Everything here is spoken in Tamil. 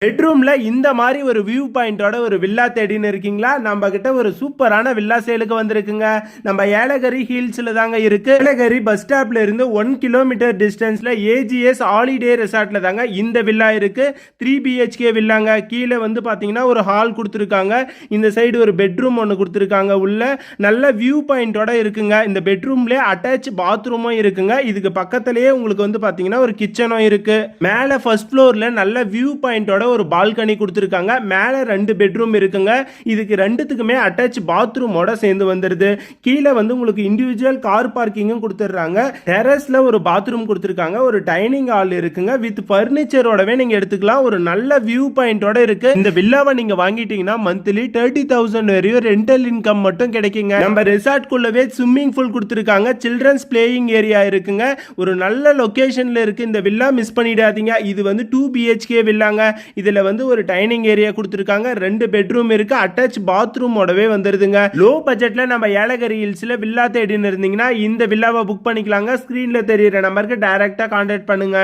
பெட்ரூம்ல இந்த மாதிரி ஒரு வியூ பாயிண்டோட ஒரு வில்லா தேடின்னு இருக்கீங்களா? நம்ம கிட்ட ஒரு சூப்பரான வில்லா சேலுக்கு வந்திருக்குங்க. நம்ம ஏலகிரி ஹில்ஸ்ல தாங்க இருக்கு. ஏலகிரி பஸ் ஸ்டாப்ல இருந்து 1 கிலோமீட்டர் டிஸ்டன்ஸ்ல ஏஜிஎஸ் ஹாலிடே ரெசார்ட்ல தாங்க இந்த வில்லா இருக்கு. 3 பிஹெச்கே வில்லாங்க. கீழே வந்து பாத்தீங்கன்னா ஒரு ஹால் கொடுத்துருக்காங்க. இந்த சைடு ஒரு பெட்ரூம் ஒன்று கொடுத்துருக்காங்க. உள்ள நல்ல வியூ பாயிண்டோட இருக்குங்க. இந்த பெட்ரூம்ல அட்டாச் பாத்ரூமும் இருக்குங்க. இதுக்கு பக்கத்திலேயே உங்களுக்கு வந்து பாத்தீங்கன்னா ஒரு கிச்சனும் இருக்கு. மேல ஃபர்ஸ்ட் ஃப்ளோர்ல நல்ல வியூ பாயிண்டோட ஒரு பால்கனி கொடுத்துருக்காங்க. மேல 2 பெட்ரூம் இருக்குங்க. இதுக்கு ரெண்டுத்துக்குமே அட்டாச் பாத்ரூமோட சேர்ந்து வந்துருது. கீழே வந்து உங்களுக்கு இண்டிவிஜுவல் கார் பார்க்கிங்கும் கொடுத்துறாங்க. டெரஸ்ல ஒரு பாத்ரூம் கொடுத்துருக்காங்க. ஒரு டைனிங் ஹால் இருக்குங்க. வித் பர்னிச்சரோடவே நீங்க எடுத்துக்கலாம். ஒரு நல்ல வியூ பாயிண்டோட இருக்கு. இந்த வில்லாவை நீங்க வாங்கிட்டீங்கன்னா மந்த்லி 30,000 வரையும் ரெண்டல் இன்கம் மட்டும் கிடைக்குங்க. நம்ம ரெசார்ட் குள்ளவே ஸ்விம்மிங் பூல் கொடுத்துருக்காங்க. சில்ட்ரன்ஸ் பிளேயிங் ஏரியா இருக்குங்க. ஒரு நல்ல லொகேஷன்ல இருக்கு. இந்த வில்லா மிஸ் பண்ணிடாதீங்க. இது வந்து 2 பிஹெச்கே வில்லாங்க. இதுல வந்து ஒரு டைனிங் ஏரியா கொடுத்துருக்காங்க. 2 பெட்ரூம் இருக்கு. அட்டாச் பாத்ரூமோடவே வந்துருதுங்க. லோ பட்ஜெட்ல நம்ம ஏலகிரி ஹில்ஸ்ல வில்லா தேடின்னு இருந்தீங்கன்னா இந்த வில்லாவை புக் பண்ணிக்கலாங்க. ஸ்கிரீன்ல தெரியுற நம்பருக்கு டைரக்டா கான்டாக்ட் பண்ணுங்க.